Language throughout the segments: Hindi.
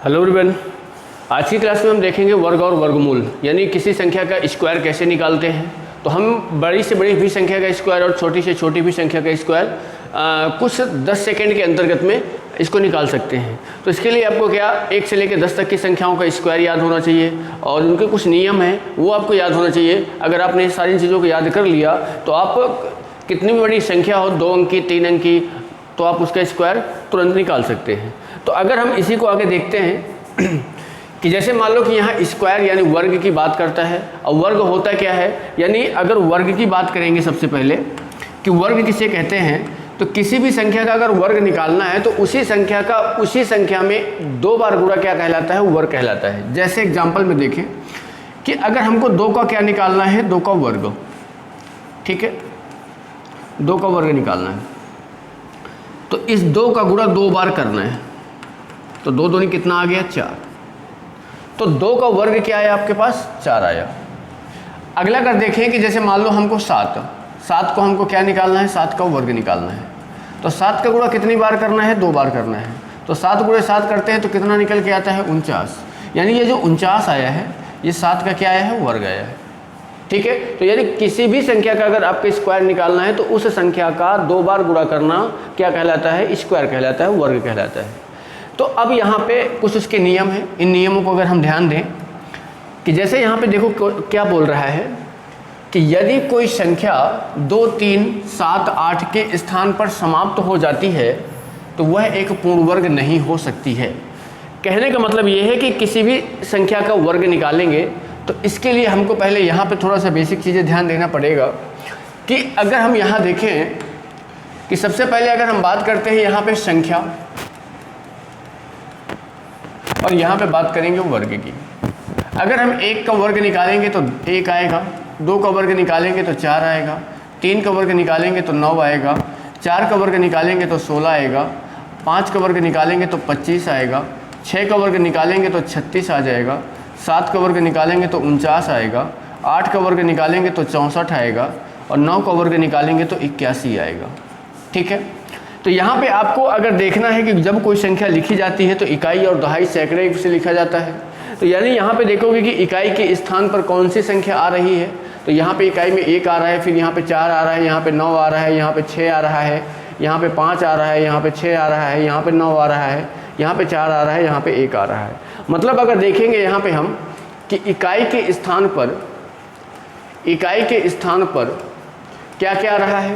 हेलो एवरीवन, आज की क्लास में हम देखेंगे वर्ग और वर्गमूल, यानी किसी संख्या का स्क्वायर कैसे निकालते हैं। तो हम बड़ी से बड़ी भी संख्या का स्क्वायर और छोटी से छोटी भी संख्या का स्क्वायर कुछ 10 सेकेंड के अंतर्गत में इसको निकाल सकते हैं। तो इसके लिए आपको क्या 1 से लेकर 10 तक की संख्याओं का स्क्वायर याद होना चाहिए और उनके कुछ नियम हैं वो आपको याद होना चाहिए। अगर आपने सारी चीज़ों को याद कर लिया तो आप कितनी भी बड़ी संख्या हो, 2 अंक की, 3 अंक की, तो आप उसका स्क्वायर तुरंत निकाल सकते हैं। तो अगर हम इसी को आगे देखते हैं कि जैसे मान लो कि यहाँ स्क्वायर यानी वर्ग की बात करता है, और वर्ग होता क्या है, यानी अगर वर्ग की बात करेंगे सबसे पहले कि वर्ग किसे कहते हैं, तो किसी भी संख्या का अगर वर्ग निकालना है तो उसी संख्या में 2 बार गुणा क्या कहलाता है, वर्ग कहलाता है। जैसे एग्जाम्पल में देखें कि अगर हमको 2 का क्या निकालना है, 2 का वर्ग, ठीक है, 2 का वर्ग निकालना है तो इस 2 का गुणा 2 बार करना है, तो 2 दूनी कितना आ गया, 4। तो 2 का वर्ग क्या है आपके पास, 4 आया। अगला अगर देखें कि जैसे मान लो हमको 7 को हमको क्या निकालना है, 7 का वर्ग निकालना है। तो 7 का गुणा कितनी बार करना है, 2 बार करना है। तो 7 गुणे 7 करते हैं तो कितना निकल के आता है, 49। यानी ये जो 49 आया है ये 7 का क्या आया है, वर्ग आया है, ठीक है। तो यानी किसी भी संख्या का अगर आपको स्क्वायर निकालना है तो उस संख्या का 2 बार गुणा करना क्या कहलाता है, स्क्वायर कहलाता है, वर्ग कहलाता है। तो अब यहाँ पे कुछ उसके नियम हैं। इन नियमों को अगर हम ध्यान दें कि जैसे यहाँ पे देखो क्या बोल रहा है कि यदि कोई संख्या 2, 3, 7, 8 के स्थान पर समाप्त हो जाती है तो वह एक पूर्ण वर्ग नहीं हो सकती है। कहने का मतलब ये है कि किसी भी संख्या का वर्ग निकालेंगे तो इसके लिए हमको पहले यहाँ पे थोड़ा सा बेसिक चीज़ें ध्यान देना पड़ेगा कि अगर हम यहाँ देखें कि सबसे पहले अगर हम बात करते हैं यहाँ पे संख्या और यहाँ पे बात करेंगे वर्ग की। अगर हम 1 का वर्ग निकालेंगे तो 1 आएगा, 2 का वर्ग निकालेंगे तो 4 आएगा, 3 का वर्ग निकालेंगे तो 9 आएगा, 4 का वर्ग निकालेंगे तो 16 आएगा, 5 का वर्ग निकालेंगे तो 25 आएगा, 6 का वर्ग निकालेंगे तो 36 आ जाएगा, 7 का वर्ग निकालेंगे तो 49 आएगा, 8 का वर्ग निकालेंगे तो 64 आएगा और 9 का वर्ग निकालेंगे तो 81 आएगा, ठीक है। तो यहाँ पे आपको अगर देखना है कि जब कोई संख्या लिखी जाती है तो इकाई और दहाई सैकड़े से लिखा जाता है। तो यानी यहाँ पे देखोगे कि इकाई के स्थान पर कौन सी संख्या आ रही है, तो यहाँ पे इकाई में 1 आ रहा है, फिर यहाँ पे 4 आ रहा है, यहाँ पे 9 आ रहा है, यहाँ पे 6 आ रहा है, यहाँ पे 5 आ रहा है, यहाँ पे 6 आ रहा है, यहाँ पे 9 आ रहा है, यहाँ पे 4 आ रहा है, यहाँ पे 1 आ रहा है। मतलब अगर देखेंगे यहाँ पे हम कि इकाई के स्थान पर क्या क्या आ रहा है,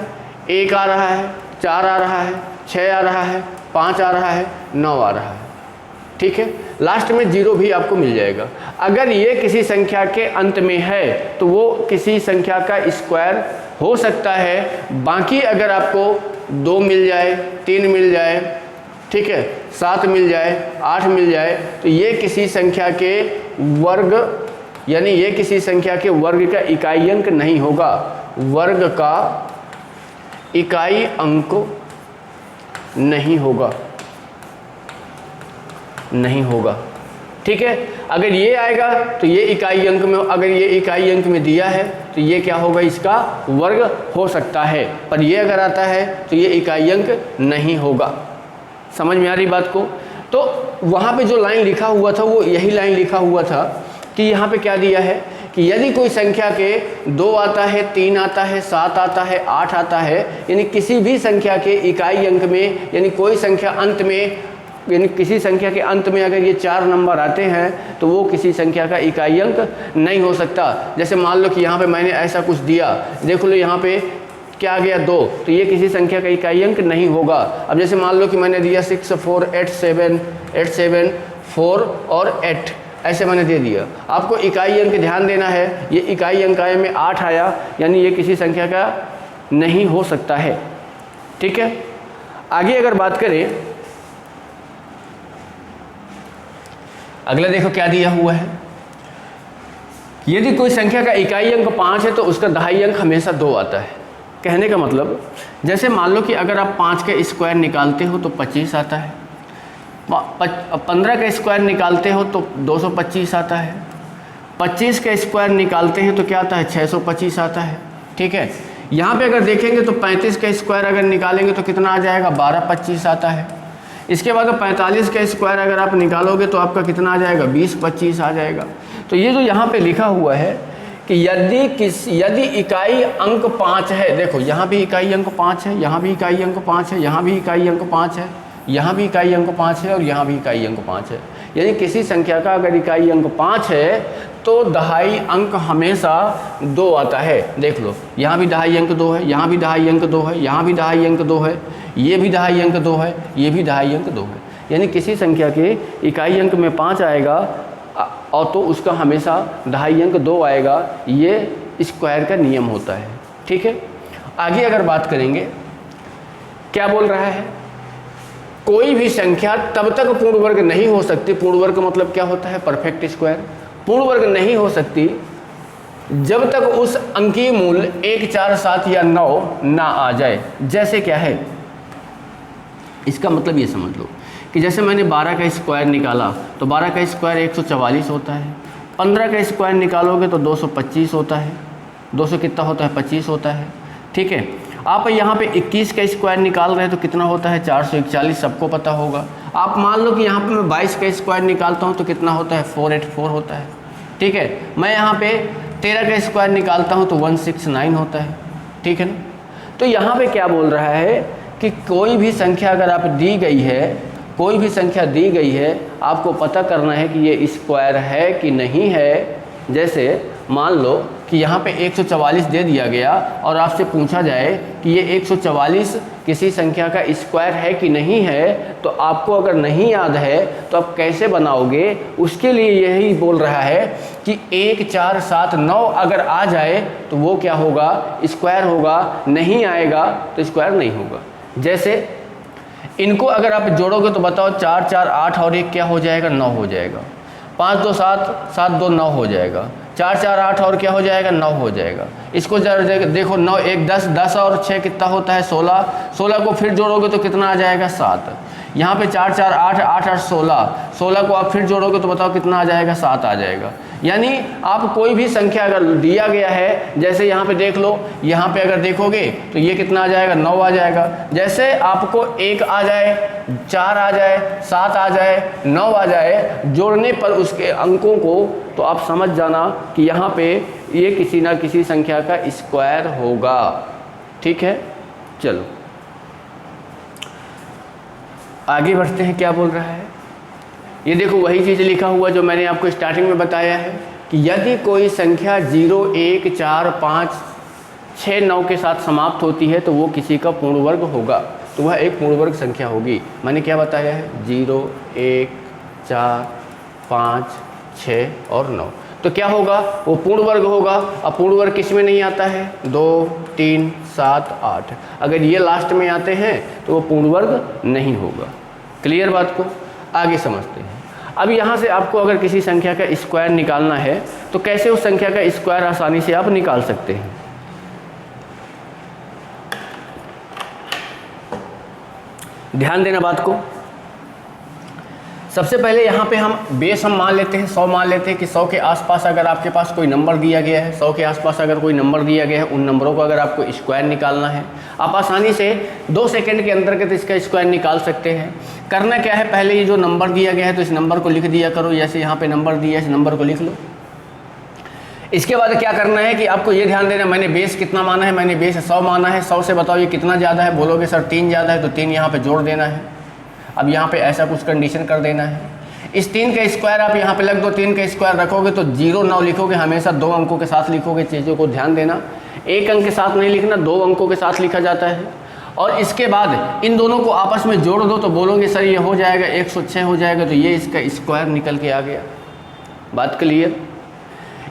1 आ रहा है, 4 आ रहा है, 6 आ रहा है, 5 आ रहा है, 9 आ रहा है, ठीक है। लास्ट में 0 भी आपको मिल जाएगा। अगर ये किसी संख्या के अंत में है तो वो किसी संख्या का स्क्वायर हो सकता है। बाकी अगर आपको 2 मिल जाए, 3 मिल जाए, ठीक है, 7 मिल जाए, 8 मिल जाए, तो ये किसी संख्या के वर्ग, यानी ये किसी संख्या के वर्ग का इकाई अंक नहीं होगा, वर्ग का इकाई अंक नहीं होगा, ठीक है। अगर ये आएगा तो ये इकाई अंक में, अगर ये इकाई अंक में दिया है तो ये क्या होगा, इसका वर्ग हो सकता है, पर ये अगर आता है तो ये इकाई अंक नहीं होगा। समझ में आ रही बात को? तो वहाँ पे जो लाइन लिखा हुआ था वो यही लाइन लिखा हुआ था कि यहाँ पे क्या दिया है कि यदि कोई संख्या के 2 आता है, 3 आता है, 7 आता है, 8 आता है, यानी किसी भी संख्या के इकाई अंक में, यानी कोई संख्या अंत में, यानी किसी संख्या के अंत में अगर ये 4 नंबर आते हैं तो वो किसी संख्या का इकाई अंक नहीं हो सकता। जैसे मान लो कि यहाँ पे मैंने ऐसा कुछ दिया, देख लो यहाँ पे क्या आ गया, 2, तो ये किसी संख्या का इकाई अंक नहीं होगा। अब जैसे मान लो कि मैंने दिया 6, 4, 8, 7, 4 और 8, ऐसे मैंने दे दिया। आपको इकाई अंक ध्यान देना है, ये इकाई अंक आए में 8 आया, यानी ये किसी संख्या का नहीं हो सकता है, ठीक है। आगे अगर बात करें, अगला देखो क्या दिया हुआ है, यदि कोई संख्या का इकाई अंक 5 है तो उसका दहाई अंक हमेशा 2 आता है। कहने का मतलब जैसे मान लो कि अगर आप 5 का स्क्वायर निकालते हो तो 25 आता है, 15 का स्क्वायर निकालते हो तो 225 आता है, 25 का स्क्वायर निकालते हैं तो क्या आता है, 625 आता है, ठीक है। यहाँ पे अगर देखेंगे तो 35 का स्क्वायर अगर निकालेंगे तो कितना आ जाएगा, 1225 आता है। इसके बाद 45 का स्क्वायर अगर आप निकालोगे तो आपका कितना आ जाएगा, 20 25 आ जाएगा। तो ये जो यहाँ पे लिखा हुआ है कि यदि इकाई अंक 5 है, देखो यहाँ भी इकाई अंक 5 है, यहाँ भी इकाई अंक 5 है, यहाँ भी इकाई अंक 5 है, यहाँ भी इकाई अंक 5 है और यहाँ भी इकाई अंक 5 है। यानी किसी संख्या का अगर इकाई अंक 5 है तो दहाई अंक हमेशा 2 आता है। देख लो, यहाँ भी दहाई अंक 2 है, यहाँ भी दहाई अंक 2 है, यहाँ भी दहाई अंक 2 है, ये भी दहाई अंक 2 है, ये भी दहाई अंक 2 है। यानी किसी संख्या के इकाई अंक में 5 आएगा और तो उसका हमेशा दहाई अंक 2 आएगा। ये स्क्वायर का नियम होता है। ठीक है, आगे अगर बात करेंगे, क्या बोल रहा है, कोई भी संख्या तब तक पूर्ण वर्ग नहीं हो सकती, पूर्ण वर्ग मतलब क्या होता है, परफेक्ट स्क्वायर, पूर्ण वर्ग नहीं हो सकती जब तक उस अंकीय मूल्य 1 4 7 या 9 ना आ जाए। जैसे क्या है, इसका मतलब ये समझ लो कि जैसे मैंने 12 का स्क्वायर निकाला तो 12 का स्क्वायर 144 होता है, 15 का स्क्वायर निकालोगे तो 225 होता है, 200 कितना होता है, 25 होता है। ठीक है, आप यहाँ पे 21 का स्क्वायर निकाल रहे हैं तो कितना होता है, 441, सबको पता होगा। आप मान लो कि यहाँ पे मैं 22 का स्क्वायर निकालता हूँ तो कितना होता है, 484 होता है। ठीक है, मैं यहाँ पे 13 का स्क्वायर निकालता हूँ तो 169 होता है। ठीक है ना, तो यहाँ पे क्या बोल रहा है कि कोई भी संख्या अगर आप दी गई है, कोई भी संख्या दी गई है, आपको पता करना है कि ये स्क्वायर है कि नहीं है। जैसे मान लो कि यहाँ पे 144 दे दिया गया और आपसे पूछा जाए कि ये 144 किसी संख्या का स्क्वायर है कि नहीं है, तो आपको अगर नहीं याद है तो आप कैसे बनाओगे, उसके लिए यही बोल रहा है कि 1 4 7 9 अगर आ जाए तो वो क्या होगा, स्क्वायर होगा, नहीं आएगा तो स्क्वायर नहीं होगा। जैसे इनको अगर आप जोड़ोगे तो बताओ, 4 4 8 और 1 क्या हो जाएगा, 9 हो जाएगा, 5 2 7 7 2 9 हो जाएगा, 4 4 8 और क्या हो जाएगा, 9 हो जाएगा। इसको जरा देखो, 9 1 10, 10 और 6 कितना होता है, 16, 16 को फिर जोड़ोगे तो कितना आ जाएगा, 7। यहाँ पे 4 4 8 8 8 16, 16 को आप फिर जोड़ोगे तो बताओ कितना आ जाएगा, 7 आ जाएगा। यानी आप कोई भी संख्या अगर दिया गया है, जैसे यहाँ पे देख लो, यहाँ पे अगर देखोगे तो ये कितना आ जाएगा, 9 आ जाएगा। जैसे आपको 1 आ जाए, 4 आ जाए, 7 आ जाए, 9 आ जाए, जोड़ने पर उसके अंकों को, तो आप समझ जाना कि यहाँ पे ये किसी ना किसी संख्या का स्क्वायर होगा। ठीक है, चलो आगे बढ़ते हैं। क्या बोल रहा है, ये देखो वही चीज़ लिखा हुआ जो मैंने आपको स्टार्टिंग में बताया है कि यदि कोई संख्या 0 1 4 5 6 9 के साथ समाप्त होती है तो वो किसी का पूर्ण वर्ग होगा, तो वह एक पूर्ण वर्ग संख्या होगी। मैंने क्या बताया है, 0 1 4 5 6 और 9, तो क्या होगा, वो पूर्ण वर्ग होगा। अब पूर्ण वर्ग किस में नहीं आता है, 2 3 7 8, अगर ये लास्ट में आते हैं तो वो पूर्ण वर्ग नहीं होगा। क्लियर बात को, आगे समझते हैं। अब यहाँ से आपको अगर किसी संख्या का स्क्वायर निकालना है तो कैसे उस संख्या का स्क्वायर आसानी से आप निकाल सकते हैं। ध्यान देना बात को। सबसे पहले यहाँ पे हम बेस हम मान लेते हैं 100 मान लेते हैं कि 100 के आसपास अगर आपके पास कोई नंबर दिया गया है, 100 के आसपास अगर कोई नंबर दिया गया है, उन नंबरों को अगर आपको स्क्वायर निकालना है, आप आसानी से 2 सेकंड के अंतर्गत इसका स्क्वायर निकाल सकते हैं। करना क्या है, पहले ये जो नंबर दिया गया है तो इस नंबर को लिख दिया करो, जैसे यहाँ पे नंबर दिया है इस नंबर को लिख लो। इसके बाद क्या करना है कि आपको ये ध्यान देना, मैंने बेस कितना माना है, मैंने बेस 100 माना है, 100 से बताओ ये कितना ज़्यादा है, बोलोगे सर 3 ज़्यादा है, तो 3 यहाँ पे जोड़ देना है। अब यहाँ पे ऐसा कुछ कंडीशन कर देना है, इस 3 का स्क्वायर आप यहाँ पे लग दो, 3 का स्क्वायर रखोगे तो 0 9 लिखोगे, हमेशा 2 अंकों के साथ लिखोगे। चीज़ों को ध्यान देना, 1 अंक के साथ नहीं लिखना, 2 अंकों के साथ लिखा जाता है। और इसके बाद इन दोनों को आपस में जोड़ दो तो बोलोगे सर ये हो जाएगा 106 हो जाएगा, तो ये इसका स्क्वायर निकल के आ गया। बात क्लियर।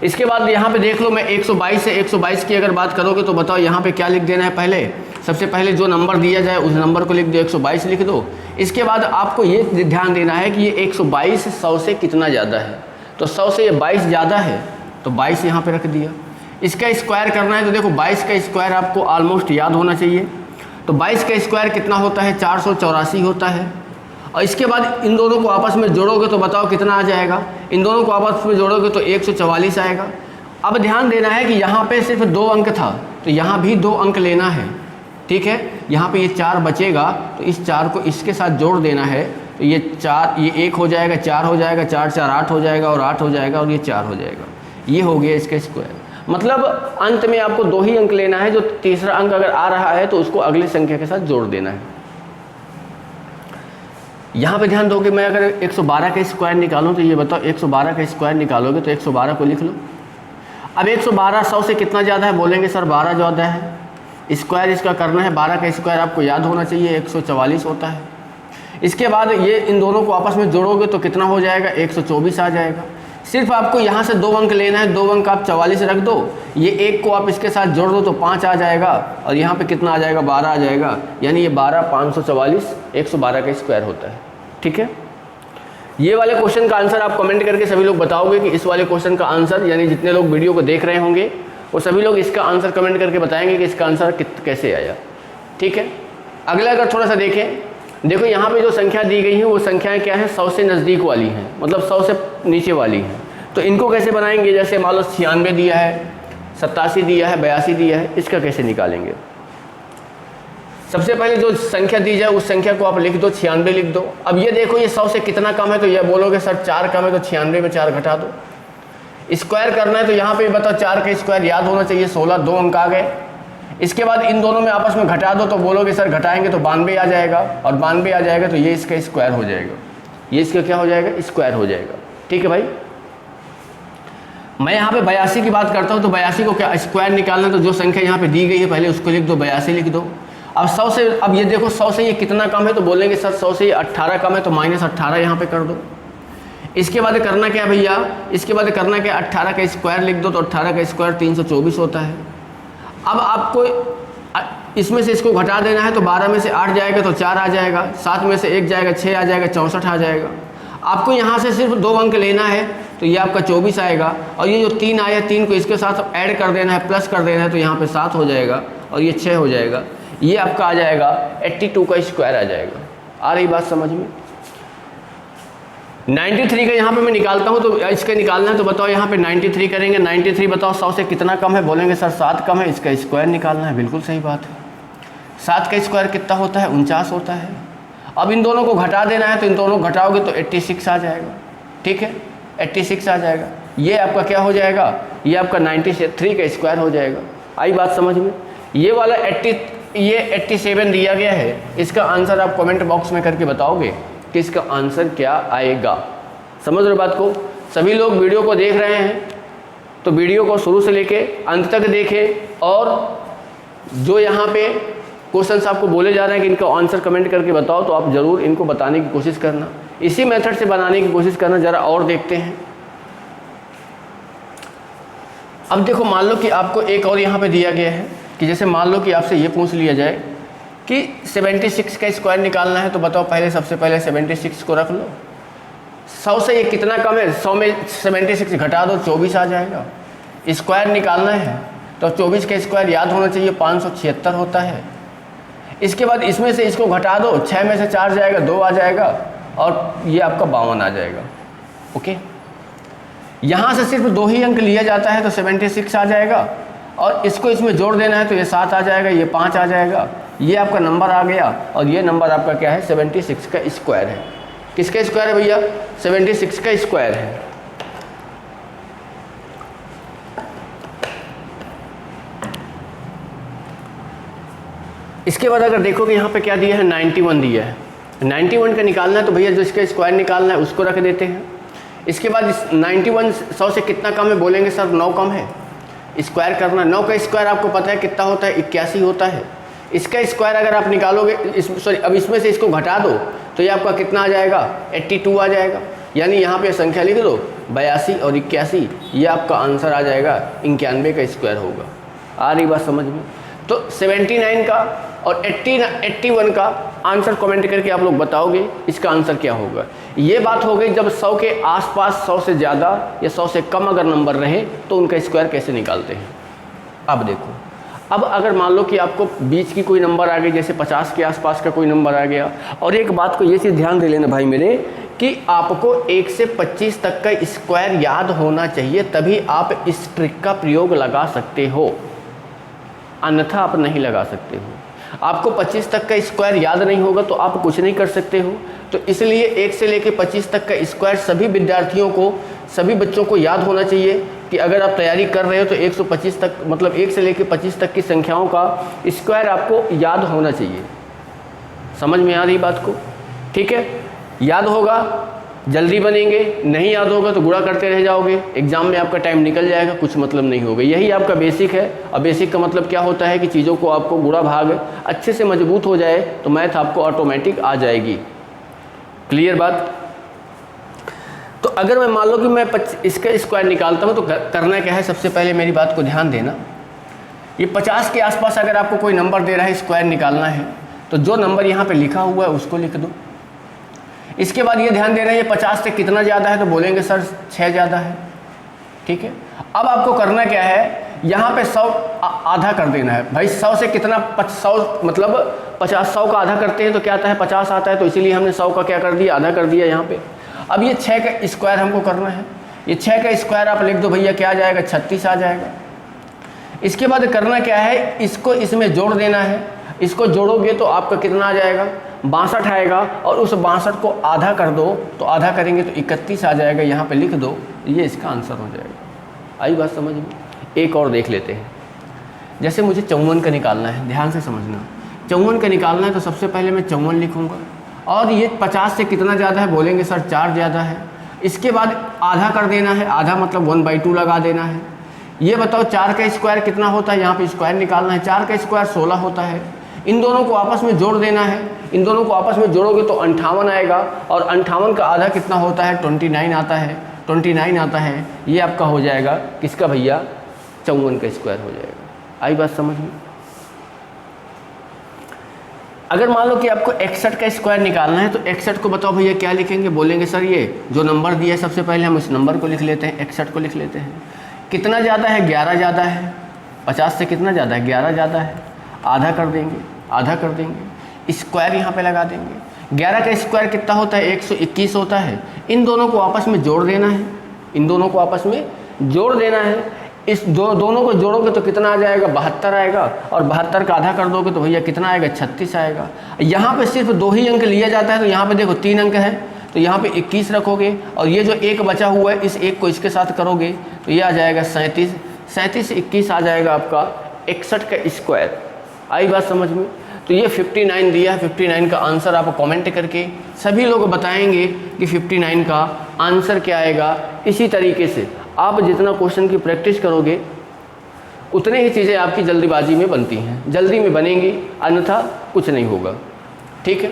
इसके बाद यहाँ पे देख लो, मैं 122 से 122 की अगर बात करोगे तो बताओ यहाँ पे क्या लिख देना है, पहले सबसे पहले जो नंबर दिया जाए उस नंबर को लिख दो, 122 लिख दो। इसके बाद आपको ये ध्यान देना है कि ये 122 100 से कितना ज़्यादा है, तो 100 से ये 22 ज़्यादा है तो 22 यहाँ पे रख दिया। इसका स्क्वायर करना है तो देखो 22 का स्क्वायर आपको ऑलमोस्ट याद होना चाहिए, तो 22 का स्क्वायर कितना होता है, 484 होता है। और इसके बाद इन दोनों को आपस में जोड़ोगे तो बताओ कितना आ जाएगा, इन दोनों को आपस में जोड़ोगे तो 144 आएगा। अब ध्यान देना है कि यहाँ पे सिर्फ 2 अंक था तो यहाँ भी 2 अंक लेना है, ठीक है। यहाँ पे ये 4 बचेगा तो इस 4 को इसके साथ जोड़ देना है, तो ये 4, ये 1 हो जाएगा, 4 हो जाएगा, 4 4 8 हो जाएगा और 8 हो जाएगा और ये 4 हो जाएगा। ये हो गया इसका स्क्वायर। मतलब अंत में आपको 2 ही अंक लेना है, जो तीसरा अंक अगर आ रहा है तो उसको अगली संख्या के साथ जोड़ देना है। यहाँ पे ध्यान दोगे, मैं अगर 112 का स्क्वायर निकालूँ तो ये बताओ 112 का स्क्वायर निकालोगे तो 112 को लिख लो। अब 112 100 से कितना ज़्यादा है, बोलेंगे सर 12 ज़्यादा है। स्क्वायर इसका करना है, 12 का स्क्वायर आपको याद होना चाहिए 144 होता है। इसके बाद ये इन दोनों को आपस में जोड़ोगे तो कितना हो जाएगा, 124 आ जाएगा। सिर्फ आपको यहाँ से 2 अंक लेना है, 2 अंक आप 44 रख दो, ये 1 को आप इसके साथ जोड़ दो तो 5 आ जाएगा और यहाँ पे कितना आ जाएगा, 12 आ जाएगा। यानी ये 12 544 112 का स्क्वायर होता है। ठीक है, ये वाले क्वेश्चन का आंसर आप कमेंट करके सभी लोग बताओगे कि इस वाले क्वेश्चन का आंसर, यानी जितने लोग वीडियो को देख रहे होंगे वो सभी लोग इसका आंसर कमेंट करके बताएंगे कि इसका आंसर कैसे आया। ठीक है, अगला अगर थोड़ा सा देखें, देखो यहाँ पे जो संख्या दी गई है वो संख्याएं क्या है, 100 से नज़दीक वाली हैं, मतलब 100 से नीचे वाली हैं। तो इनको कैसे बनाएंगे, जैसे मान लो 96 दिया है, 87 दिया है, 82 दिया है, इसका कैसे निकालेंगे। सबसे पहले जो संख्या दी जाए उस संख्या को आप लिख दो, 96 लिख दो। अब ये देखो ये 100 से कितना कम है, तो ये बोलोगे सर 4 कम है, तो 96 में 4 घटा दो। स्क्वायर करना है तो यहाँ पे बताओ 4 का स्क्वायर याद होना चाहिए 16, 2 अंक आ गए। इसके बाद इन दोनों में आपस में घटा दो, तो बोलोगे सर घटाएंगे तो 92 आ जाएगा, और 92 आ जाएगा तो ये इसका स्क्वायर हो जाएगा, ये इसका क्या हो जाएगा, स्क्वायर हो जाएगा। ठीक है भाई, मैं यहाँ पे 82 की बात करता हूँ, तो 82 को क्या स्क्वायर निकालना, तो जो संख्या यहाँ पे दी गई है पहले उसको लिख दो, 82 लिख दो। अब 100 से, अब ये देखो 100 से ये कितना कम है, तो बोलेंगे सर 100 से ये 18 कम है, तो -18 यहाँ पे कर दो। इसके बाद करना क्या भैया, इसके बाद करना क्या, 18 का स्क्वायर लिख दो, तो 18 का स्क्वायर 324 होता है। अब आपको इसमें से इसको घटा देना है, तो 12 में से 8 जाएगा तो 4 आ जाएगा, 7 में से 1 जाएगा 6 आ जाएगा, 64 आ जाएगा। आपको यहाँ से सिर्फ 2 अंक लेना है, तो ये आपका 24 आएगा, और ये जो 3 आया 3 को इसके साथ ऐड कर देना है, प्लस कर देना है, तो यहाँ पे 7 हो जाएगा और ये 6 हो जाएगा। ये आपका आ जाएगा 82 का स्क्वायर आ जाएगा। आ रही बात समझ में। 93 का यहाँ पे मैं निकालता हूँ, तो इसका निकालना है, तो बताओ यहाँ पे 93 करेंगे। 93 बताओ 100 से कितना कम है, बोलेंगे सर 7 कम है, इसका स्क्वायर निकालना है। बिल्कुल सही बात है, 7 का स्क्वायर कितना होता है, 49 होता है। अब इन दोनों को घटा देना है, तो इन दोनों को घटाओगे तो 86 आ जाएगा। ठीक है, 86 आ जाएगा। ये आपका क्या हो जाएगा, ये आपका 93 का स्क्वायर हो जाएगा। आई बात समझ में। ये वाला 87 दिया गया है, इसका आंसर आप कमेंट बॉक्स में करके बताओगे कि इसका आंसर क्या आएगा। समझ रहे बात को। सभी लोग वीडियो को देख रहे हैं तो वीडियो को शुरू से लेके अंत तक देखें, और जो यहाँ पे क्वेश्चंस आपको बोले जा रहे हैं कि इनका आंसर कमेंट करके बताओ, तो आप ज़रूर इनको बताने की कोशिश करना, इसी मेथड से बनाने की कोशिश करना। ज़रा और देखते हैं। अब देखो, मान लो कि आपको एक और यहाँ पे दिया गया है कि जैसे मान लो कि आपसे ये पूछ लिया जाए कि 76 का स्क्वायर निकालना है, तो बताओ पहले सबसे पहले 76 को रख लो। 100 से ये कितना कम है, 100 में 76 घटा दो, 24 आ जाएगा। स्क्वायर निकालना है तो 24 का स्क्वायर याद होना चाहिए 576 होता है। इसके बाद इसमें से इसको घटा दो, 6 में से 4 जाएगा, 2 आ जाएगा, और ये आपका 52 आ जाएगा। ओके, यहाँ से सिर्फ 2 ही अंक लिया जाता है, तो 76 आ जाएगा, और इसको इसमें जोड़ देना है तो ये 7 आ जाएगा, ये 5 आ जाएगा। ये आपका नंबर आ गया, और ये नंबर आपका क्या है, 76 का स्क्वायर है। किसका स्क्वायर है भैया, 76 का स्क्वायर है। इसके बाद अगर देखो कि यहाँ पे क्या दिया है, 91 दिया है। 91 का निकालना है, तो भैया जो इसका स्क्वायर निकालना है उसको रख देते हैं। इसके बाद 91 100 से कितना कम है, बोलेंगे सर 9 कम है। स्क्वायर करना, 9 का स्क्वायर आपको पता है कितना होता है, 81 होता है। इसका स्क्वायर अगर आप निकालोगे, अब इसमें से इसको घटा दो, तो ये आपका कितना आ जाएगा, 82 आ जाएगा। यानी यहाँ पे संख्या लिख दो 82 और 81, ये आपका आंसर आ जाएगा 91 का स्क्वायर होगा। आ रही बात समझ में। तो 79 का और 81 का आंसर कमेंट करके आप लोग बताओगे इसका आंसर क्या होगा। ये बात हो गई जब 100 के आसपास, 100 से ज़्यादा या 100 से कम अगर नंबर रहे तो उनका स्क्वायर कैसे निकालते हैं। अब देखो, अब अगर मान लो कि आपको बीच की कोई नंबर आ गई, जैसे 50 के आसपास का कोई नंबर आ गया, और एक बात को ये चीज़ ध्यान दे लेना भाई मेरे, कि आपको 1 से 25 तक का स्क्वायर याद होना चाहिए, तभी आप इस ट्रिक का प्रयोग लगा सकते हो, अन्यथा आप नहीं लगा सकते हो। आपको 25 तक का स्क्वायर याद नहीं होगा तो आप कुछ नहीं कर सकते हो। तो इसलिए 1 से लेकर 25 तक का स्क्वायर सभी विद्यार्थियों को, सभी बच्चों को याद होना चाहिए कि अगर आप तैयारी कर रहे हो तो 125 तक, मतलब 1 से लेकर 25 तक की संख्याओं का स्क्वायर आपको याद होना चाहिए। समझ में आ रही बात को? ठीक है, याद होगा जल्दी बनेंगे, नहीं याद होगा तो गुणा करते रह जाओगे, एग्जाम में आपका टाइम निकल जाएगा, कुछ मतलब नहीं होगा। यही आपका बेसिक है। और बेसिक का मतलब क्या होता है कि चीज़ों को आपको गुणा भाग अच्छे से मजबूत हो जाए तो मैथ आपको ऑटोमेटिक आ जाएगी। क्लियर बात? तो अगर मैं मान लो कि मैं इसका स्क्वायर निकालता हूँ तो करना क्या है, सबसे पहले मेरी बात को ध्यान देना। ये 50 के आसपास अगर आपको कोई नंबर दे रहा है, स्क्वायर निकालना है, तो जो नंबर यहाँ पे लिखा हुआ है उसको लिख दो। इसके बाद ये ध्यान देना है ये 50 से कितना ज़्यादा है, तो बोलेंगे सर 6 ज़्यादा है। ठीक है, अब आपको करना क्या है, यहाँ पे 100 आधा कर देना है। भाई 100 से कितना, 100 मतलब 50, 100 का आधा करते हैं तो क्या आता है, 50 आता है। तो इसीलिए हमने 100 का क्या कर दिया, आधा कर दिया यहाँ पे। अब ये 6 का स्क्वायर हमको करना है। ये 6 का स्क्वायर आप लिख दो भैया, क्या आ जाएगा, 36 आ जाएगा। इसके बाद करना क्या है, इसको इसमें जोड़ देना है। इसको जोड़ोगे तो आपका कितना आ जाएगा, 62 आएगा। और उस 62 को आधा कर दो, तो आधा करेंगे तो 31 आ जाएगा। यहाँ पे लिख दो, ये इसका आंसर हो जाएगा। आई बात समझ में? एक और देख लेते हैं। जैसे मुझे 54 का निकालना है, ध्यान से समझना। 54 का निकालना है तो सबसे पहले मैं 54 लिखूँगा। और ये 50 से कितना ज़्यादा है, बोलेंगे सर 4 ज़्यादा है। इसके बाद आधा कर देना है, आधा मतलब 1/2 लगा देना है। ये बताओ 4 का स्क्वायर कितना होता है, यहाँ पे स्क्वायर निकालना है। 4 का स्क्वायर 16 होता है। इन दोनों को आपस में जोड़ देना है। इन दोनों को आपस में जोड़ोगे तो 58 आएगा। और 58 का आधा कितना होता है, 29 आता है। 29 आता है, ये आपका हो जाएगा किसका भैया, 54 का स्क्वायर हो जाएगा। आई बात समझ में? अगर मान लो कि आपको 61 का स्क्वायर निकालना है तो 61 को बताओ भैया क्या लिखेंगे, बोलेंगे सर ये जो नंबर दिया है सबसे पहले हम उस नंबर को लिख लेते हैं, 61 को लिख लेते हैं। कितना ज़्यादा है, 11 ज़्यादा है। 50 से कितना ज़्यादा है, 11 ज़्यादा है। आधा कर देंगे, आधा कर देंगे, स्क्वायर यहाँ पे लगा देंगे। 11 का स्क्वायर कितना होता है, 121 होता है। इन दोनों को आपस में जोड़ देना है। इन दोनों को आपस में जोड़ देना है। इस दोनों को जोड़ोगे तो कितना आ जाएगा, 72 आएगा। और 72 का आधा कर दोगे तो भैया कितना आएगा, 36 आएगा। यहाँ पे सिर्फ 2 ही अंक लिया जाता है, तो यहाँ पे देखो 3 अंक है, तो यहाँ पे 21 रखोगे। और ये जो एक बचा हुआ है, इस एक को इसके साथ करोगे तो ये आ जाएगा 37। 37 से 21 आ जाएगा आपका 61 का स्क्वायर। आई बात समझ में? तो ये 59 दिया है। 59 का आंसर आप कमेंट करके सभी लोग बताएंगे कि 59 का आंसर क्या आएगा। इसी तरीके से आप जितना क्वेश्चन की प्रैक्टिस करोगे उतने ही चीज़ें आपकी जल्दीबाजी में बनती हैं, जल्दी में बनेंगी, अन्यथा कुछ नहीं होगा। ठीक है,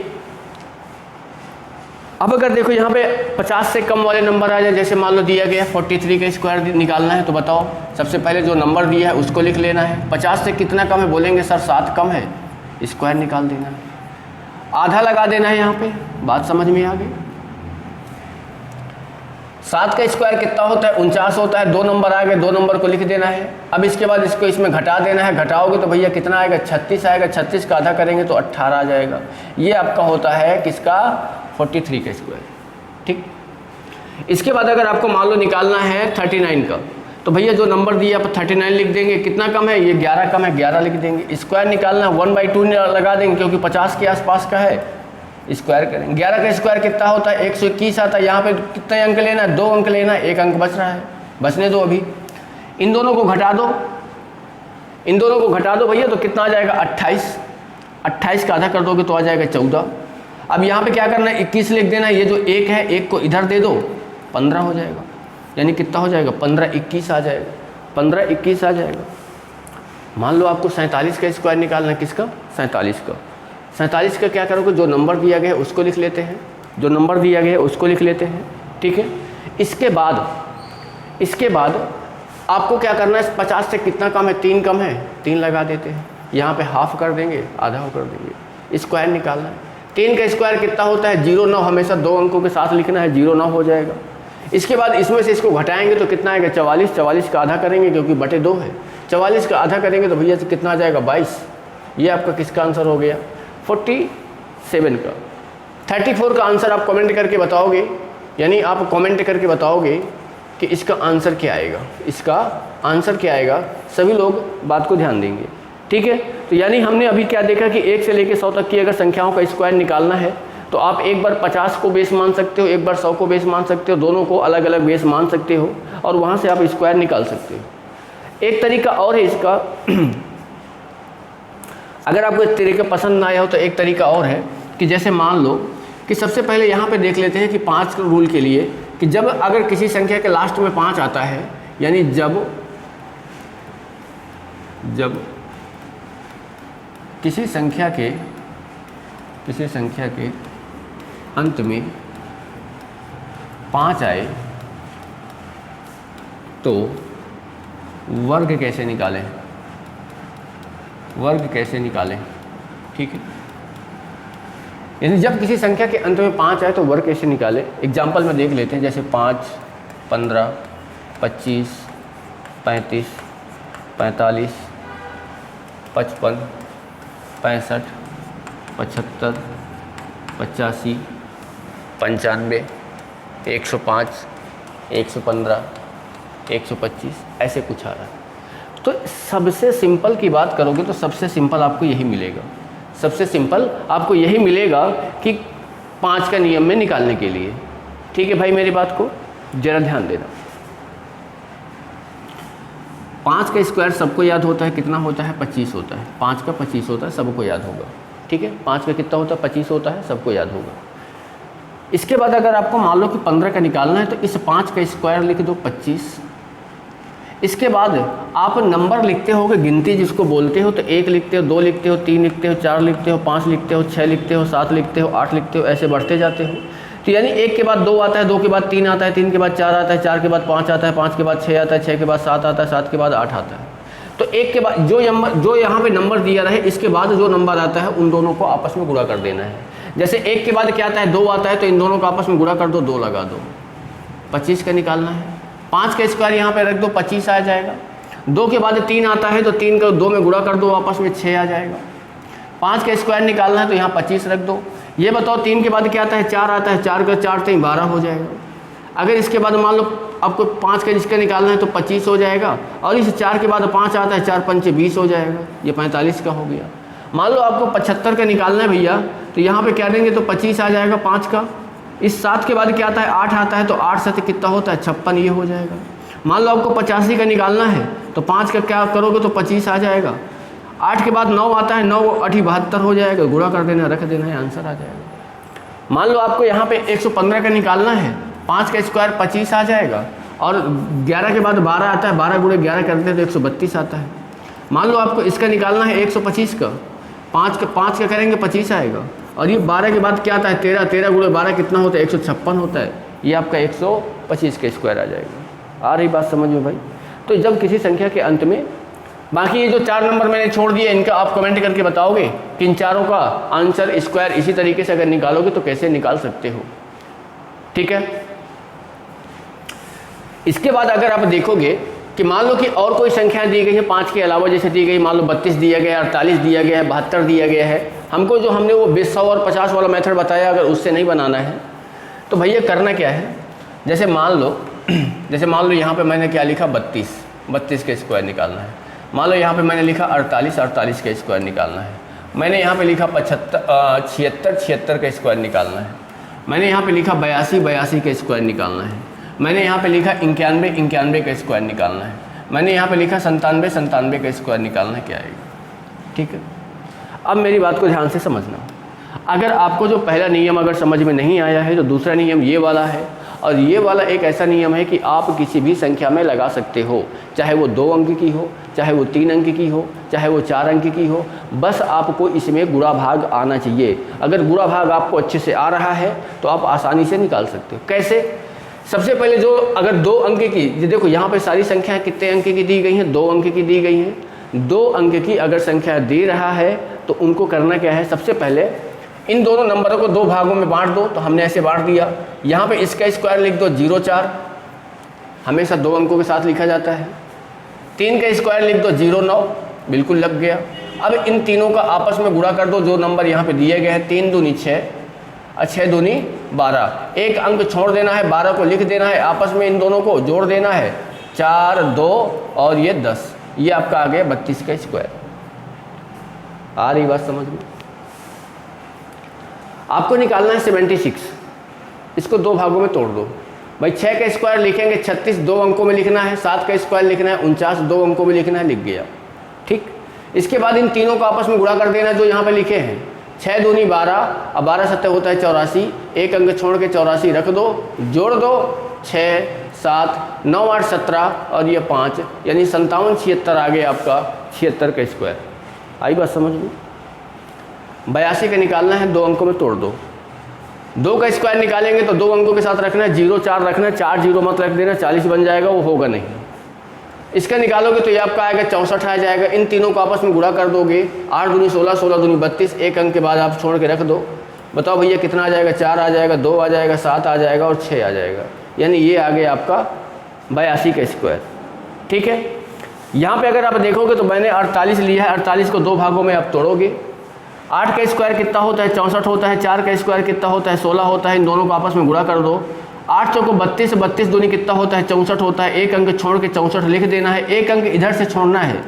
अब अगर देखो यहाँ पे 50 से कम वाले नंबर आ जाए, जैसे मान लो दिया गया 43 का स्क्वायर निकालना है, तो बताओ सबसे पहले जो नंबर दिया है उसको लिख लेना है। 50 से कितना कम है, बोलेंगे सर 7 कम है, स्क्वायर निकाल देना है। आधा लगा देना है, यहाँ पे बात समझ में आ गई। 7 का स्क्वायर कितना होता है, 49 होता है। 2 नंबर आ गए, 2 नंबर को लिख देना है। अब इसके बाद इसको इसमें घटा देना है। घटाओगे तो भैया कितना आएगा, 36 आएगा। 36 का आधा करेंगे तो 18 आ जाएगा। ये आपका होता है किसका, 43 का स्क्वायर। ठीक, इसके बाद अगर आपको मान लो निकालना है 39 का, तो भैया जो नंबर दिया आप 39 लिख देंगे। कितना कम है, ये 11 कम है, 11 लिख देंगे। स्क्वायर निकालना 1/2 लगा देंगे, क्योंकि 50 के आसपास का है, स्क्वायर करेंगे। 11 का स्क्वायर कितना होता है, 121 आता है। यहाँ पे कितने अंक लेना है, 2 अंक लेना है, 1 अंक बच रहा है, बचने दो अभी। इन दोनों को घटा दो, इन दोनों को घटा दो भैया, तो कितना आ जाएगा, 28। 28 का आधा कर दोगे तो आ जाएगा 14। अब यहाँ पे क्या करना है, 21 लिख देना है। ये जो 1 है, 1 को इधर दे दो, 15 हो जाएगा। यानी कितना हो जाएगा, 15 21 आ जाएगा। 15 21 आ जाएगा। मान लो आपको 47 का स्क्वायर निकालना है, किसका, 47 का। 47 का क्या करोगे, जो नंबर दिया गया है उसको लिख लेते हैं, जो नंबर दिया गया है उसको लिख लेते हैं। ठीक है, इसके बाद आपको क्या करना है, 50 से कितना कम है, 3 कम है, 3 लगा देते हैं। यहाँ पे हाफ कर देंगे, आधा कर देंगे, स्क्वायर निकालना है। 3 का स्क्वायर कितना होता है, 0 9, हमेशा 2 अंकों के साथ लिखना है, 0 9 हो जाएगा। इसके बाद इसमें से इसको घटाएंगे तो कितना आएगा, 44। 44 का आधा करेंगे क्योंकि बटे 2 है। 44 का आधा करेंगे तो भैया कितना आ जाएगा, 22। ये आपका किसका आंसर हो गया, 47 का। 34 का आंसर आप कमेंट करके बताओगे, यानी आप कमेंट करके बताओगे कि इसका आंसर क्या आएगा, इसका आंसर क्या आएगा। सभी लोग बात को ध्यान देंगे। ठीक है। तो यानी हमने अभी क्या देखा कि 1 से लेकर 100 तक की अगर संख्याओं का स्क्वायर निकालना है तो आप एक बार 50 को बेस मान सकते हो, एक बार 100 को बेस मान सकते हो, दोनों को अलग अलग बेस मान सकते हो और वहाँ से आप स्क्वायर निकाल सकते हो। एक तरीका और है इसका अगर आपको एक तरीका पसंद ना आया हो तो एक तरीका और है कि जैसे मान लो कि सबसे पहले यहाँ पे देख लेते हैं कि 5 रूल के लिए कि जब अगर किसी संख्या के लास्ट में 5 आता है, यानी जब किसी संख्या के अंत में 5 आए तो वर्ग कैसे निकालें, ठीक है। यानी जब किसी संख्या के अंत में 5 आए तो वर्ग कैसे निकालें। एग्जाम्पल में देख लेते हैं, जैसे 5, 15, 25, 35, 45, 55, 65, 75, 85, 95, 105, 115, 125 ऐसे कुछ आ रहा है। तो सबसे सिंपल की बात करोगे तो सबसे सिंपल आपको यही मिलेगा, कि 5 का नियम में निकालने के लिए। ठीक है भाई, मेरी बात को जरा ध्यान देना। 5 का स्क्वायर सबको याद होता है, कितना होता है? 25 होता है। 5 का 25 होता है, सबको याद होगा। ठीक है, 5 का कितना होता है? 25 होता है, सबको याद होगा। इसके बाद अगर आपको मान लो कि 15 का निकालना है तो इस 5 का स्क्वायर लिख दो 25। इसके बाद आप नंबर लिखते होगे, गिनती जिसको बोलते हो, तो 1 लिखते हो, 2 लिखते हो, 3 लिखते हो, 4 लिखते हो, 5 लिखते हो, 6 लिखते हो, 7 लिखते हो, 8 लिखते हो, ऐसे बढ़ते जाते हो। तो यानी 1 के बाद 2 आता है, 2 के बाद 3 आता है, 3 के बाद 4 आता है, 4 के बाद 5 आता है, 5 के बाद 6 आता है, 6 के बाद 7 आता है, 7 के बाद 8 आता है। तो 1 के बाद जो यहाँ पे नंबर दिया रहे, इसके बाद जो नंबर आता है उन दोनों को आपस में गुणा कर देना है। जैसे 1 के बाद क्या आता है? 2 आता है, तो इन दोनों को आपस में गुणा कर दो, 2 लगा दो, 25 का निकालना है। 5 का स्क्वायर यहाँ पे रख दो, 25 आ जाएगा। 2 के बाद 3 आता है तो 3 को 2 में गुणा कर दो, आपस में 6 आ जाएगा। 5 का स्क्वायर निकालना है तो यहाँ 25 रख दो। ये बताओ 3 के बाद क्या आता है? 4 आता है, 4 का 4 3 12 हो जाएगा। अगर इसके बाद मान लो आपको 5 का जिसका निकालना है तो 25 हो जाएगा, और इस 4 के बाद 5 आता है, 4 5 20 हो जाएगा, ये 45 का हो गया। मान लो आपको 75 का निकालना है भैया, तो यहाँ पे क्या देंगे तो 25 आ जाएगा 5 का। इस 7 के बाद क्या आता है? 8 आता है, तो 8 7 कितना होता है? 56, ये हो जाएगा। मान लो आपको 85 का निकालना है तो 5 का क्या करोगे तो 25 आ जाएगा। 8 के बाद 9 आता है, 9 8 72 हो जाएगा, गुणा कर देना, रख देना है, आंसर आ जाएगा। मान लो आपको यहाँ पे 115 का निकालना है, 5 का स्क्वायर 25 आ जाएगा, और 11 के बाद 12 आता है, 12 गुणे 11 करते हैं तो 132 आता है। मान लो आपको इसका निकालना है 125 का, 5 का करेंगे 25 आएगा, और ये 12 के बाद क्या आता है? 13, 13 गुणे 12 कितना होता है? 156 होता है, ये आपका 125 का स्क्वायर आ जाएगा। आ रही बात समझ में भाई? तो जब किसी संख्या के अंत में, बाकी ये जो 4 नंबर मैंने छोड़ दिए इनका आप कमेंट करके बताओगे कि इन चारों का आंसर स्क्वायर इसी तरीके से अगर निकालोगे तो कैसे निकाल सकते हो। ठीक है, इसके बाद अगर आप देखोगे कि मान लो कि और कोई संख्या दी गई है 5 के अलावा, जैसे दी गई मान लो 32 दिया गया है, 48 दिया गया है, 72 दिया गया है, हमको जो हमने वो 20, 100 और 50 वाला मेथड बताया, अगर उससे नहीं बनाना है तो भैया करना क्या है? जैसे मान लो यहाँ पे मैंने क्या लिखा? 32 का स्क्वायर निकालना है। मान लो यहाँ पे मैंने लिखा 48 का स्क्वायर निकालना है। मैंने यहाँ पे लिखा 76 का स्क्वायर निकालना है। मैंने यहाँ पे लिखा 82 का स्क्वायर निकालना है। मैंने यहाँ पे लिखा 91 का स्क्वायर निकालना है। मैंने यहाँ पे लिखा 97 का स्क्वायर निकालना है। क्या आएगा? ठीक है, अब मेरी बात को ध्यान से समझना। अगर आपको जो पहला नियम अगर समझ में नहीं आया है तो दूसरा नियम ये वाला है, और ये वाला एक ऐसा नियम है कि आप किसी भी संख्या में लगा सकते हो, चाहे वो 2 अंक की हो, चाहे वो 3 अंक की हो, चाहे वो 4 अंक की हो, बस आपको इसमें गुणा भाग आना चाहिए। अगर गुणा भाग आपको अच्छे से आ रहा है तो आप आसानी से निकाल सकते हो। कैसे? सबसे पहले जो अगर 2 अंक की, देखो यहाँ पे सारी संख्याएं कितने अंक की दी गई हैं? 2 अंक की दी गई हैं। 2 अंक की अगर संख्या दे रहा है तो उनको करना क्या है? सबसे पहले इन दोनों नंबरों को 2 भागों में बांट दो। तो हमने ऐसे बांट दिया। यहाँ पे इसका स्क्वायर लिख दो 0,4, हमेशा 2 अंकों के साथ लिखा जाता है। 3 का स्क्वायर लिख दो 0,9, बिल्कुल लग गया। अब इन तीनों का आपस में गुणा कर दो, जो नंबर यहाँ पे दिए गए हैं। 3 दूनी 6 और 6 दूनी 12, एक अंक छोड़ देना है, 12 को लिख देना है, आपस में इन दोनों को जोड़ देना है। 4, 2 और ये 10, ये आपका आ गया 32 का स्क्वायर। आ रही बात समझ में? आपको निकालना है 76, इसको दो भागों में तोड़ दो भाई। 6 का स्क्वायर लिखेंगे 36 दो अंकों में लिखना है, 7 का स्क्वायर लिखना है 49 दो अंकों में लिखना है, लिख गया। ठीक, इसके बाद इन तीनों को आपस में गुणा कर देना जो यहाँ पे लिखे हैं। 6 दूनी 12, अब 12 सत्ते होता है 84, एक अंक छोड़ के 84 रख दो, जोड़ दो 6 7 9 8 17 और ये 5, यानी 57 76 आ गया आपका 76 का स्क्वायर। आई बात समझ में? 82 का निकालना है, दो अंकों में तोड़ दो। 2 का स्क्वायर निकालेंगे तो दो अंकों के साथ रखना है, 0 4 रखना है, 4 0 मत रख देना, 40 बन जाएगा, वो होगा नहीं। इसका निकालोगे तो ये आपका आएगा 64 आ जाएगा। इन तीनों को आपस में गुणा कर दोगे, 8 दूनी 16 16 दूनी 32, एक अंक के बाद आप छोड़ के रख दो। बताओ भैया कितना आ जाएगा? 4 आ जाएगा, 2 आ जाएगा, 7 आ जाएगा और 6 आ जाएगा, यानी ये आ गया आपका 82 का स्क्वायर। ठीक है, यहाँ पे अगर आप देखोगे तो मैंने 48 लिया है, 48 को दो भागों में आप तोड़ोगे। 8 का स्क्वायर कितना होता है? 64 होता है। 4 का स्क्वायर कितना होता है? 16 होता है। इन दोनों को आपस में गुणा कर दो। 8 चौको 32, 32 दूनी कितना होता है? 64 होता है। एक अंक छोड़ के 64 लिख देना है, एक अंक इधर से छोड़ना है।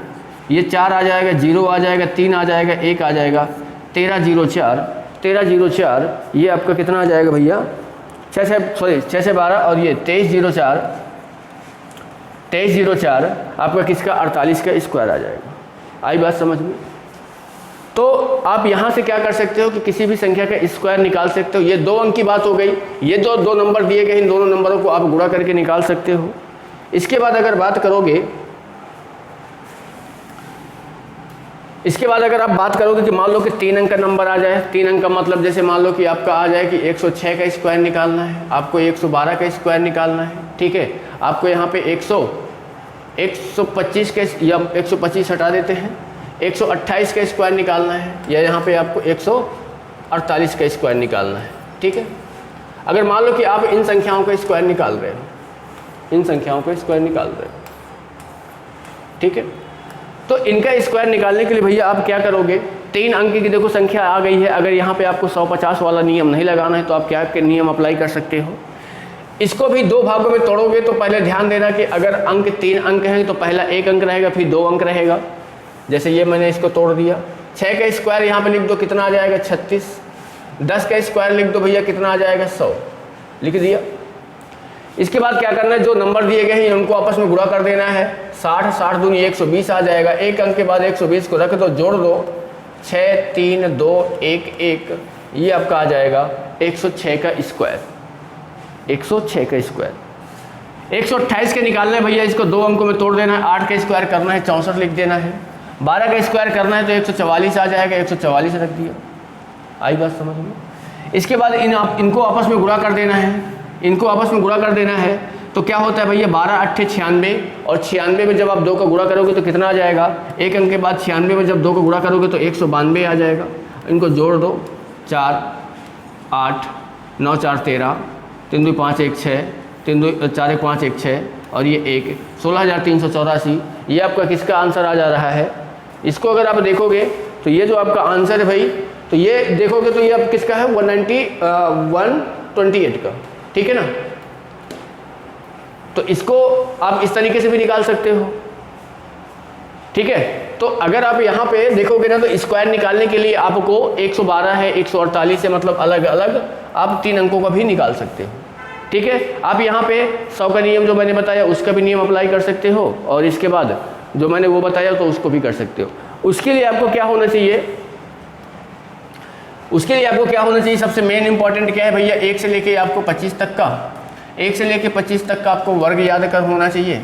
ये 4 आ जाएगा, 0 आ जाएगा, 3 आ जाएगा, 1 आ जाएगा, 13 0 4, 13 0 4, ये आपका कितना आ जाएगा भैया? 6 से 12 और ये 23 0 4, 23 0 4 आपका किसका? 48 का स्क्वायर आ जाएगा। आई बात समझ में? तो आप यहाँ से क्या कर सकते हो कि किसी भी संख्या का स्क्वायर निकाल सकते हो। ये दो अंक की बात हो गई। ये जो दो नंबर दिए गए इन दोनों नंबरों को आप गुणा करके निकाल सकते हो। इसके बाद अगर बात करोगे, इसके बाद अगर आप बात करोगे कि मान लो कि 3 अंक का नंबर आ जाए। 3 अंक का मतलब जैसे मान लो कि आपका आ जाए कि 106 का स्क्वायर निकालना है, आपको 112 का स्क्वायर निकालना है। ठीक है, आपको यहाँ पे 125 का या 125 हटा देते हैं, 128 का स्क्वायर निकालना है, या यहाँ पे आपको 148 का स्क्वायर निकालना है। ठीक है, अगर मान लो कि आप इन संख्याओं का स्क्वायर निकाल रहे हो, इन संख्याओं का स्क्वायर निकाल रहे हो, ठीक है, तो इनका स्क्वायर निकालने के लिए भैया आप क्या करोगे? 3 अंक की देखो संख्या आ गई है। अगर यहाँ पे आपको 150 वाला नियम नहीं लगाना है तो आप क्या नियम अप्लाई कर सकते हो? इसको भी दो भागों में तोड़ोगे तो पहले ध्यान देना कि अगर अंक 3 अंक हैं तो पहला 1 अंक रहेगा, फिर 2 अंक रहेगा। जैसे ये मैंने इसको तोड़ दिया। 6 का स्क्वायर यहाँ पे लिख दो, कितना आ जाएगा? 36। 10 का स्क्वायर लिख दो भैया, कितना आ जाएगा? 100, लिख दिया। इसके बाद क्या करना है? जो नंबर दिए गए हैं उनको आपस में गुणा कर देना है। 60 60 दूनी 120 आ जाएगा, एक अंक के बाद 120 को रख दो, जोड़ दो, 6 3 2 1 1, ये आपका आ जाएगा 106 का स्क्वायर। 106 का स्क्वायर। 128 के निकालना है भैया, इसको दो अंकों में तोड़ देना है। 8 का स्क्वायर करना है, 64 लिख देना है। 12 का स्क्वायर करना है तो 144 आ जाएगा, 144 रख दिया। आई बात समझ में? इसके बाद इनको आपस में गुणा कर देना है। इनको आपस में गुणा कर देना है तो क्या होता है भैया? 12 8 96, और 96 में जब आप 2 का गुणा करोगे तो कितना आ जाएगा? एक अंक के बाद 96 में जब 2 का गुणा करोगे तो 192 आ जाएगा। इनको जोड़ दो, 4 8 9 4 13, 3 2 5 1 6, 3 2 4 1 5 1 6 और ये 1, 16,384। ये आपका किसका आंसर आ जा रहा है? इसको अगर आप देखोगे तो ये जो आपका आंसर है भाई, तो ये देखोगे तो ये अब किसका है? 128 का। ठीक है ना? तो इसको आप इस तरीके से भी निकाल सकते हो। ठीक है, तो अगर आप यहाँ पे देखोगे ना तो स्क्वायर निकालने के लिए आपको 112 है, 148 है, मतलब अलग अलग आप 3 अंकों का भी निकाल सकते हो। ठीक है, आप यहाँ पे 100 का नियम जो मैंने बताया उसका भी नियम अप्लाई कर सकते हो, और इसके बाद जो मैंने वो बताया तो उसको भी कर सकते हो। उसके लिए आपको क्या होना चाहिए? उसके लिए आपको क्या होना चाहिए? सबसे मेन इंपॉर्टेंट क्या है भैया? 1 से लेके आपको 25 तक का, 1 से लेके 25 तक का आपको वर्ग याद कर होना चाहिए।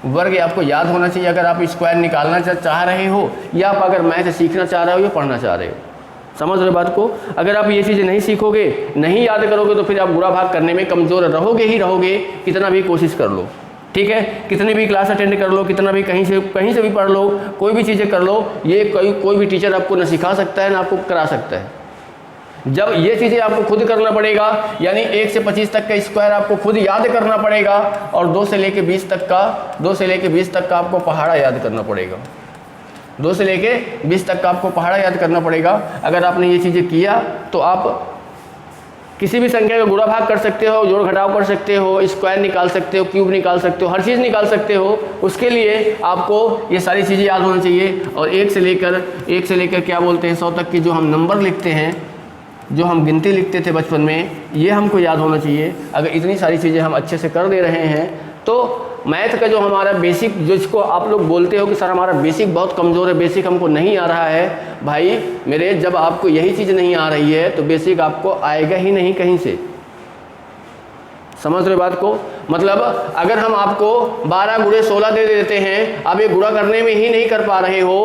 वर्ग आपको याद होना चाहिए अगर आप स्क्वायर निकालना चाह रहे हो, या आप अगर मैथ सीखना चाह रहे हो या पढ़ना चाह रहे हो। समझ रहे बात को? अगर आप ये चीज़ें नहीं सीखोगे, नहीं याद करोगे तो फिर आप बुरा भाग करने में कमज़ोर रहोगे ही रहोगे, कितना भी कोशिश कर लो। ठीक है, कितनी भी क्लास अटेंड कर लो, कितना भी कहीं से भी पढ़ लो, कोई भी चीज़ें कर लो, ये कोई भी टीचर आपको न सिखा सकता है ना आपको करा सकता है। जब ये चीज़ें आपको खुद करना पड़ेगा, यानी 1 से 25 तक का स्क्वायर आपको खुद याद करना पड़ेगा, और 2 से लेके 20 तक का आपको पहाड़ा याद करना पड़ेगा। 2 से लेके 20 तक का आपको पहाड़ा याद करना पड़ेगा। अगर आपने ये चीज़ें किया तो आप किसी भी संख्या का गुणा भाग कर सकते हो, जोड़ घटाव कर सकते हो, स्क्वायर निकाल सकते हो, क्यूब निकाल सकते हो, हर चीज़ निकाल सकते हो। उसके लिए आपको ये सारी चीज़ें याद होना चाहिए। और एक से लेकर क्या बोलते हैं 100 तक की जो हम नंबर लिखते हैं, जो हम गिनती लिखते थे बचपन में, ये हमको याद होना चाहिए। अगर इतनी सारी चीज़ें हम अच्छे से कर दे रहे हैं तो मैथ का जो हमारा बेसिक, जिसको आप लोग बोलते हो कि सर हमारा बेसिक बहुत कमज़ोर है, बेसिक हमको नहीं आ रहा है, भाई मेरे जब आपको यही चीज़ नहीं आ रही है तो बेसिक आपको आएगा ही नहीं कहीं से। समझ रहे बात को? मतलब अगर हम आपको 12 गुणे 16 दे देते हैं, आप ये गुणा करने में ही नहीं कर पा रहे हो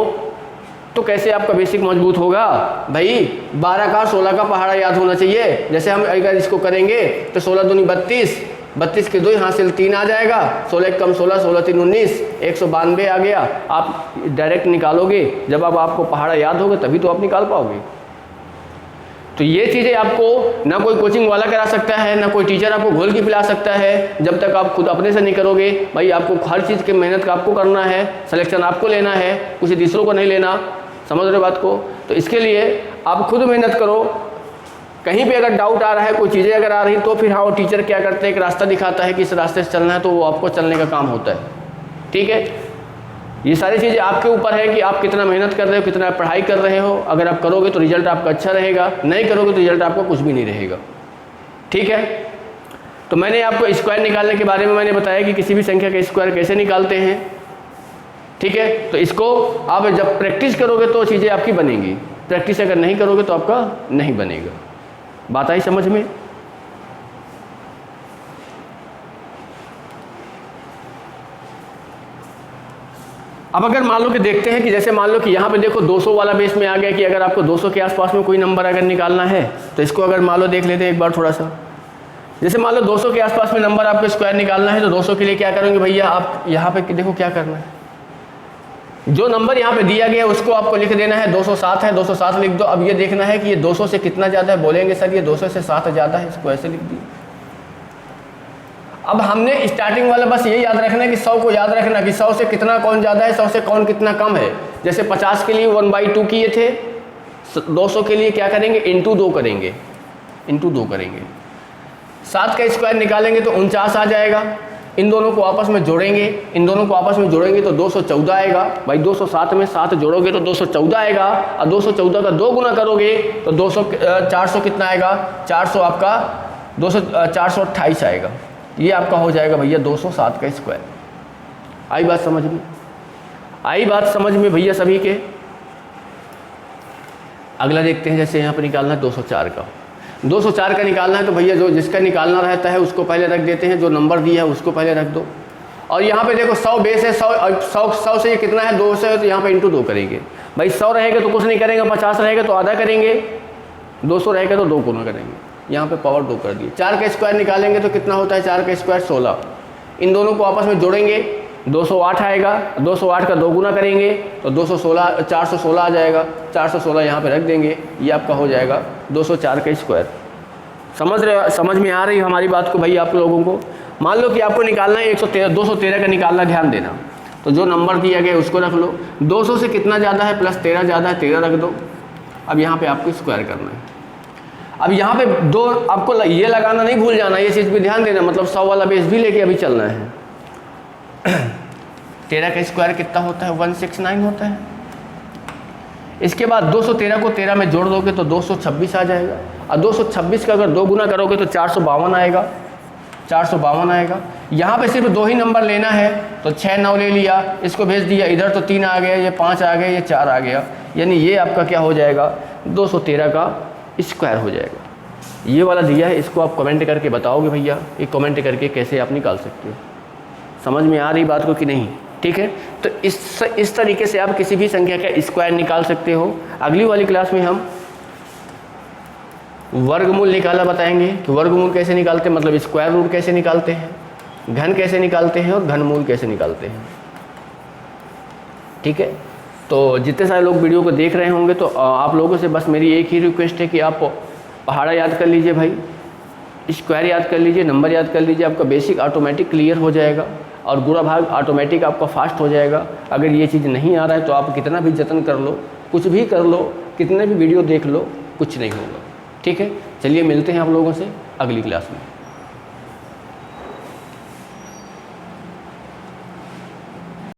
तो कैसे आपका बेसिक मजबूत होगा? भाई 12 का 16 का पहाड़ा याद होना चाहिए। जैसे हम अगर इसको करेंगे तो 16 दूनी 32, 32 के 2 यहाँ से 3 आ जाएगा, 16 कम 16, 16 3 19, 192 आ गया। आप डायरेक्ट निकालोगे, जब आपको पहाड़ा याद होगा तभी तो आप निकाल पाओगे। तो ये चीज़ें आपको ना कोई कोचिंग वाला करा सकता है, ना कोई टीचर आपको घोल के पिला सकता है, जब तक आप खुद अपने से नहीं करोगे। भाई आपको हर चीज़ की मेहनत का आपको करना है, सिलेक्शन आपको लेना है, कुछ दूसरों को नहीं लेना। समझ रहे बात को? तो इसके लिए आप खुद मेहनत करो। कहीं पे अगर डाउट आ रहा है, कोई चीज़ें अगर आ रही तो फिर हाँ वो टीचर क्या करते हैं, एक रास्ता दिखाता है कि इस रास्ते से चलना है, तो वो आपको चलने का काम होता है। ठीक है, ये सारी चीज़ें आपके ऊपर है कि आप कितना मेहनत कर रहे हो, कितना पढ़ाई कर रहे हो। अगर आप करोगे तो रिजल्ट आपका अच्छा रहेगा, नहीं करोगे तो रिजल्ट आपका कुछ भी नहीं रहेगा। ठीक है, तो मैंने आपको स्क्वायर निकालने के बारे में मैंने बताया कि किसी भी संख्या का स्क्वायर कैसे निकालते हैं। ठीक है, तो इसको आप जब प्रैक्टिस करोगे तो चीज़ें आपकी बनेंगी, प्रैक्टिस अगर नहीं करोगे तो आपका नहीं बनेगा। बात आई समझ में? अब अगर मान लो कि देखते हैं कि जैसे मान लो कि यहाँ पे देखो 200 वाला बेस में आ गया कि अगर आपको 200 के आसपास में कोई नंबर अगर निकालना है तो इसको अगर मान लो देख लेते हैं एक बार थोड़ा सा। जैसे मान लो 200 के आसपास में नंबर आपको स्क्वायर निकालना है तो 200 के लिए क्या करेंगे भैया, आप यहाँ पे देखो क्या करना है। जो नंबर यहाँ पे दिया गया है उसको आपको लिख देना है, 207 है, 207 लिख दो। अब ये देखना है कि ये 200 से कितना ज़्यादा है। बोलेंगे सर ये 200 से 7 ज़्यादा है, इसको ऐसे लिख दिए। अब हमने स्टार्टिंग वाला बस ये याद रखना है कि 100 को याद रखना कि 100 से कितना कौन ज़्यादा है, 100 से कौन कितना कम है। जैसे 50 के लिए 1/2 किए थे, 200 के लिए क्या करेंगे, इंटू 2 करेंगे, इंटू 2 करेंगे। 7 का स्क्वायर निकालेंगे तो 49 आ जाएगा। इन दोनों को आपस में जोड़ेंगे, इन दोनों को आपस में जोड़ेंगे तो 214 आएगा। भाई 207 में 7 जोड़ोगे तो 214 आएगा, और 214 का 2 गुना करोगे तो 400 कितना आएगा, 400 आपका 428 आएगा। ये आपका हो जाएगा भैया 207 का स्क्वायर। आई बात समझ में? आई बात समझ में भैया सभी के? अगला देखते हैं, जैसे यहाँ पर निकालना है 204 का। 204 का निकालना है तो भैया जो जिसका निकालना रहता है उसको पहले रख देते हैं, जो नंबर दिया है उसको पहले रख दो। और यहाँ पे देखो 100 बेस है, 100 से ये कितना है, 200 है, तो यहाँ पे इंटू 2 करेंगे। भाई 100 रहेगा तो कुछ नहीं करेंगे, 50 रहेगा तो आधा करेंगे, 200 रहेगा तो 2 गुना करेंगे। यहाँ पे पावर 2 कर दिए। 4 का स्क्वायर निकालेंगे तो कितना होता है, 4 का स्क्वायर 16। इन दोनों को आपस में जोड़ेंगे 208 आएगा, 208 का 2 गुना करेंगे तो 416 आ जाएगा। 416 यहाँ पे रख देंगे, ये आपका हो जाएगा 204 का स्क्वायर। समझ में आ रही है हमारी बात को भाई आप लोगों को? मान लो कि आपको निकालना है 213 का निकालना, ध्यान देना। तो जो नंबर दिया गया उसको रख लो, 200 से कितना ज़्यादा है प्लस 13 ज़्यादा है, 13 रख दो। अब यहाँ पे आपको स्क्वायर करना है। अब यहाँ पे 2 आपको ये लगाना नहीं भूल जाना, ये चीज़ भी ध्यान देना। मतलब 100 वाला बेस भी लेके अभी चलना है। 13 का स्क्वायर कितना होता है, 169 होता है। इसके बाद 213 को 13 में जोड़ दोगे तो 226 आ जाएगा, और 226 का अगर 2 गुना करोगे तो 452 आएगा, 452 आएगा। यहाँ पे सिर्फ 2 ही नंबर लेना है तो 6 9 ले लिया, इसको भेज दिया इधर तो 3 आ गया, ये 5 आ गया, ये 4 आ गया। यानी ये आपका क्या हो जाएगा, 213 का स्क्वायर हो जाएगा। ये वाला दिया है, इसको आप कमेंट करके बताओगे भैया, ये कमेंट करके कैसे आप निकाल सकते हो। समझ में आ रही बात को कि नहीं? ठीक है, तो इस तरीके से आप किसी भी संख्या का स्क्वायर निकाल सकते हो। अगली वाली क्लास में हम वर्गमूल निकाला बताएंगे कि वर्गमूल कैसे निकालते हैं, मतलब स्क्वायर रूट कैसे निकालते हैं, घन कैसे निकालते हैं और घनमूल कैसे निकालते हैं। ठीक है, तो जितने सारे लोग वीडियो को देख रहे होंगे तो आप लोगों से बस मेरी एक ही रिक्वेस्ट है कि आप पहाड़ा याद कर लीजिए भाई, स्क्वायर याद कर लीजिए, नंबर याद कर लीजिए, आपका बेसिक ऑटोमेटिक क्लियर हो जाएगा और गुणा भाग ऑटोमेटिक आपका फास्ट हो जाएगा। अगर ये चीज़ नहीं आ रहा है तो आप कितना भी जतन कर लो, कुछ भी कर लो, कितने भी वीडियो देख लो, कुछ नहीं होगा। ठीक है, चलिए मिलते हैं आप लोगों से अगली क्लास में।